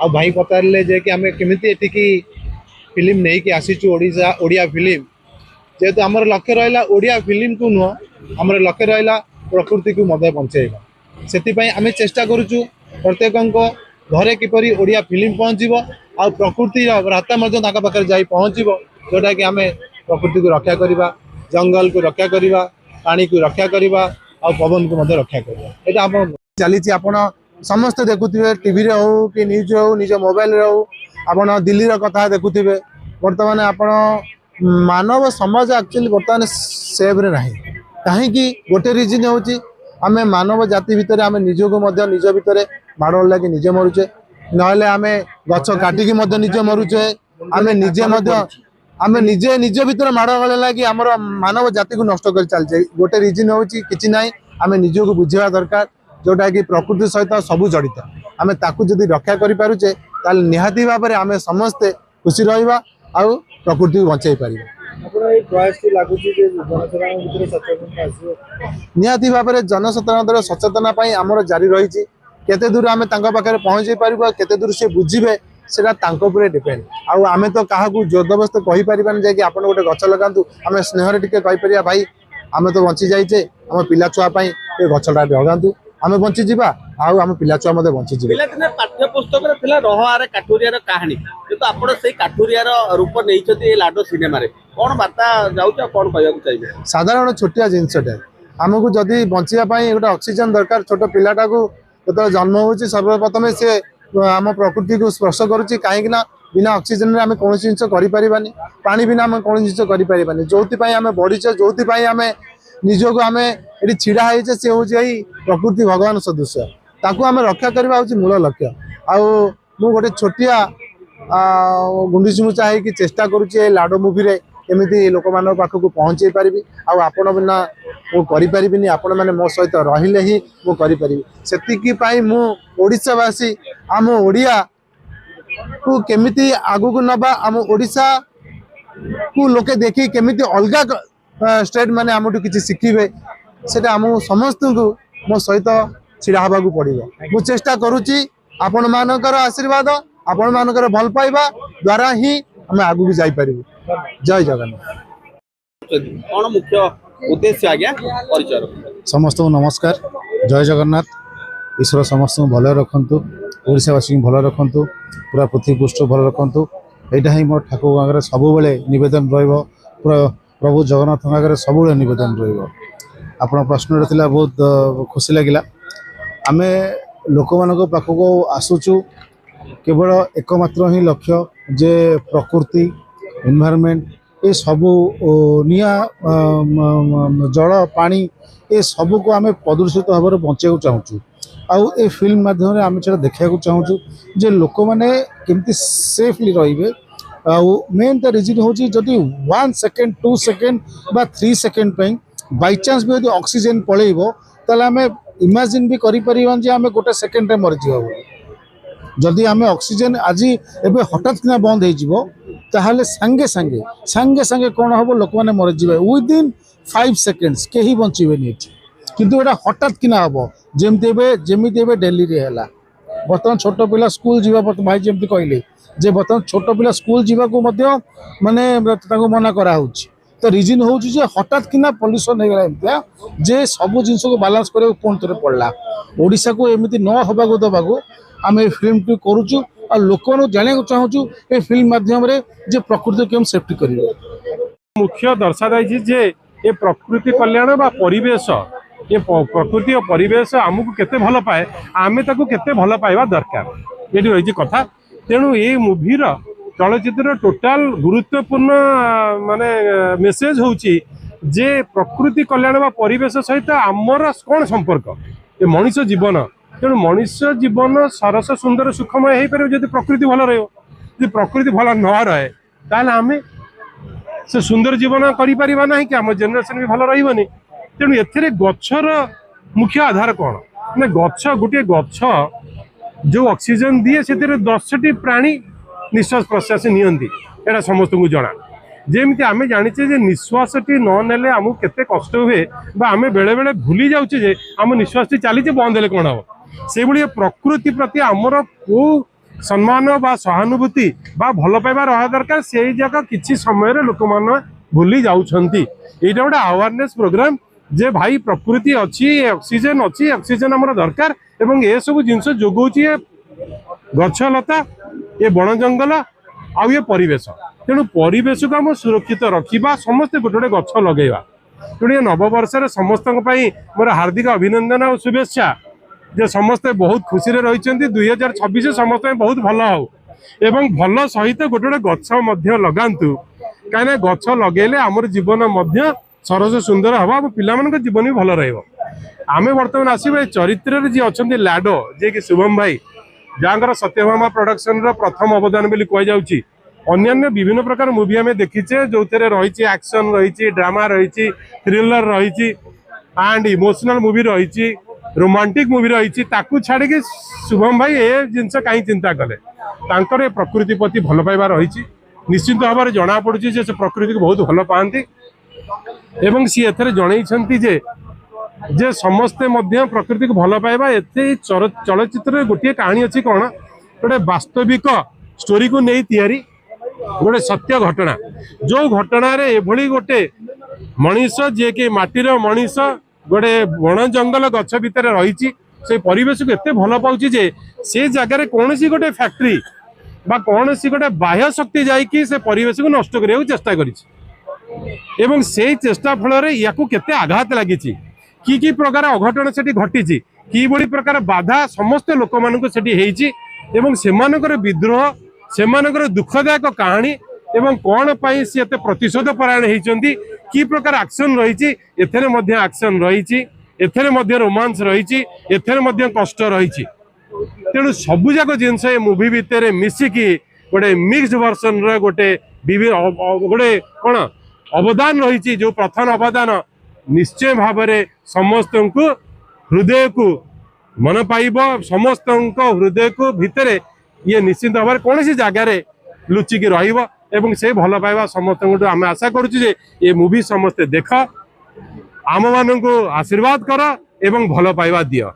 आ भाई पचारे जे कि आम केमी एटिकी फिल्म नहीं कि आसीचु ओडिया फिल्म जेहेतु आमर लक्ष्य रहा ओडिया फिल्म को नुह आमर लक्ष्य रहा प्रकृति को मध्य बंचेगा से आम चेष्टा करुचु प्रत्येक घरे किपरि ओडिया फिल्म पहुँचो आ प्रकृति रास्ता पाखे जा पहुँचो जोटा कि आम प्रकृति को रक्षा करवा जंगल को रक्षा करवा पानी को रक्षा करवा आ पवन को रक्षा करवा यहाँ चली समस्ते देखुए टीवी रे हो कि न्यूज हो निज मोबाइल रे हो आपण दिल्ली कथा देखुए बर्तमान आपण मानव समाज एक्चुअली बर्तमान सेव रे नहीं कहीं गोटे रिजन होची आम मानव जाति भितर आम निजको निज भितर माड़ लगे निजे मरुचे ना आम गछ काटिकी निजे मरुचे आम निजे निज भितर माड़ गले लगे आम मानव जाति को नष्ट कर चलचे गोटे रिजन होची किछि नहीं आम निजको बुझेवा दरकार जोटा कि प्रकृति सहित सबू जड़ित आम ताकू जदि रक्षा करें निहाती भाव में आम समस्ते खुशी रहा आउ प्रकृति को बचाई पार निहाती भाव में जनसचेतनता सचेतना आमर जारी रही केते दूर आम पाखे पहुँचे पार केते दूर से बुझे से डिपेंड आम तो क्या जोरदबस्त कहीपर जाकि आप गोटे गच लगातु आम स्नेह टे कहीपर भाई आम तो बंची जाइए आम पिला छुआ गचटा लगातु आम बंची जावा आम पिला छुआ बंची जाए पाठ्य पुस्तक रहार काठुरिया कहानी किंतु आप काठुरिया रूप नहीं लाडो सिनेमा कौन बार्ता जाऊँ कौन कहना चाहिए साधारण छोटिया जिनसटे आमको जदि बचाई गोटे ऑक्सीजन दरकार छोट पिलाटा को जो जन्म हो सर्वप्रथम सी आम प्रकृति को स्पर्श करुच्ची कहीं बिना ऑक्सीजन आम कौन जिन करें पानी बिना आम कौन जिन करें जो आम बढ़ीचे जो आम निजको आम ये छिड़ा होचे सी हूँ प्रकृति भगवान सदृश ताकू आम रक्षा करवा हूँ मूल लक्ष्य आउ गोटे छोटिया गुंडीचुमुचा है चेष्टा करुच्ची लाडो मुवी रे केमी लोक मान पाखक पहुँचे पारि आपण बिना मुझे आपण मैंने मो सहित रहिले ही मुझे से मुशावासी आम ओडिया को केमिति आगु को नबा आम ओडिशा को लोके देखी केमिति अलग स्टेट माने आमठू किसी शिखिबे सेटा आम समस्त को मो सहित छिड़ा हवा पड़ो मु चेष्टा करुच्ची आपण मानकर आशीर्वाद आपण मानकर भल पाइबा द्वारा ही आम आगु को जाई पारिबु। जय जगन्नाथ। कौन मुख्य उद्देश्य आज्ञा परिचय समस्त को नमस्कार जय जगन्नाथ ईश्वर समस्त भल रखु ओडावासी भल रखु पूरा पृथ्वी पृष्ठ भल रखु यहाँ ही मोर ठाकुर आगे सब नवेदन प्रभु जगन्नाथ आगे सब नवेदन रप प्रश्न बहुत खुशी लगे आम लोक मान पाखक आसुचु केवल एकमात्र ही लक्ष्य जे प्रकृति एनवायरनमेंट ये सबू निया जल पानी ये सबू को आम प्रदूषित भाव में बचाई चाहूँ आउ ए फिल्म माध्यम आम देखा चाहूँ जे लोक मैंने केमती सेफली रे मेन द रिजन हूँ जदि 1 सेकेंड 2 सेकेंड बा 3 सेकेंड बाई चान्स भी ऑक्सीजन पलैब ताल आम इमेजिन भी करें आम गोटे सेकेंड मरीजा जदि आम ऑक्सीजन आज एवं हठात किना बंद हो ताहले सांगे सांगे सांगे सांगे कौन हम लोक मैंने मरीजे विदिन 5 सेकेंड्स कहीं बचे किंतु एटा हठात किना हम जमी दिल्ली रे है बर्तमान छोट पिला स्कूल जीवा भाई जमी कहले जे बर्तमान छोट पिला स्कूल जीवा को माने मना करा तो रिजन हूँ हठात किना पल्यूशन होगा जे सब जिन को बालांस करने पुणी थे पड़ा ओडिशा को एमती न होगा दबाक आम ये फिल्म टी करुचु और लोक जाना चाहूँ ये फिल्म माध्यम जे प्रकृति को सेफ्टी कर मुख्य दर्शा जे ये प्रकृति कल्याण बा परिवेश ये प्रकृति और परिवेश आमको केते भल पाए आमे ताको केते भल पाइबा दरकार ये रही कथा तेणु ये मूवीर चलचित्र टोटाल गुरुत्वपूर्ण माने मेसेज होची जे प्रकृति कल्याण बा परिवेश सहित आमर कौन संपर्क ये मनीष जीवन तेणु मनीष जीवन सरस सुंदर सुखमय हो पारे जब प्रकृति भल रही प्रकृति भल न रहे ताहले आमे से सुंदर जीवन करिपारिबा नाही कि आम जेनेरेशन भी भल रही तेणु एथिरे गछर मुख्य आधार कौन ना गछ गोटे गछ जो ऑक्सीजन दिए से 10टी प्राणी निश्वास प्रश्वास नियंती एटा समस्त को जना जेमती आम जाचे निश्वास टी न आमको केते कष्ट हुए आम बेले बेले भूली जाऊे जे आम निश्वास टी चली बंद हेले कौन हम से प्रकृति प्रति आमर को सम्मान बा सहानुभूति बा भल पाइबा रहा दरकार से जगह किसी समय लोक मैंने भूली जाउछंती। एटा गोटे अवेयरनेस प्रोग्राम जे भाई प्रकृति अच्छी ऑक्सीजन अच्छी ऑक्सीजन आमर दरकार एवं ए सब जिनस जोगौची गछलता ये बण जंगल आ ये परिवेश तेणु परिवेश को आम सुरक्षित रखा समस्ते गोटे गोटे गछ लगेगा। तेणु ये नववर्ष समस्त मोर हार्दिक अभिनंदन और शुभेच्छा जे समस्ते बहुत खुशी रही 2026 समस्त बहुत भल हो एवं भल सहित गोटे गोटे गछ लगातु कहीं गछ लगे आमर जीवन सरस सुंदर हम आम पिला जीवन भी भल रमें बर्तमान आसवे चरित्र जी अच्छा लाडो जे कि शुभम भाई जहाँ सत्यभामा प्रोडक्शन प्रथम अवदान बोली कहुच्छी अन्य विभिन्न प्रकार मूवी आम देखीचे जो रही एक्शन रही ड्रामा रही थ्रिलर रही एंड इमोशनल मूवी रही रोमांटिक मूवी रही छाड़ी शुभम भाई ए जिनस कहीं चिंता कले तांकर प्रकृति प्रति भल पाइबा रही निश्चित भाव में जना पड़ी से प्रकृति को बहुत भल पाती एवं सी एथरे जनई जे समस्ते मध्य प्रकृति को भल पाइबा एथे चलचित्र गोटे कहानी अच्छी कौन गोटे वास्तविक स्टोरी को नहीं तैयारी गोटे सत्य घटना जो घटना रे एभली गोटे मनीष जे कि माटीर मनीष गोटे बण जंगल गछ भितर रही से परिवेश को एते भल पाउची जे से जगह कौन सी गोटे फैक्ट्री बा कौन सी गोटे बाह्य शक्ति जाइकी से परिवेश को नष्ट करने चेष्टा करिछि एवं से चेष्टा फल या केते आघात लगी कि प्रकार अघटन से घटी कि बड़ी प्रकार बाधा समस्त लोक मान से विद्रोह से दुखदायक कहानी एवं कौन पाई सी एते प्रतिशोध परायण होती कि प्रकार एक्शन रही एक्शन रही रोमांस रही कष्ट रही तेणु सबुजाक जिनस मूवी भितर मिसिकी गोटे मिक्सड वर्सन गोटे गोटे कौन अवदान रही जो प्रथम अवदान निश्चय भाव में समस्त को हृदय को मन पाइब समस्त हृदय को भितर ये निश्चित भाव में कौन सी जगार लुचिकी रही से भल पाइबा समस्त आम आशा करुचे ये मूवी समस्ते देख आम मान को आशीर्वाद कर एवं भल पाइबा दियो।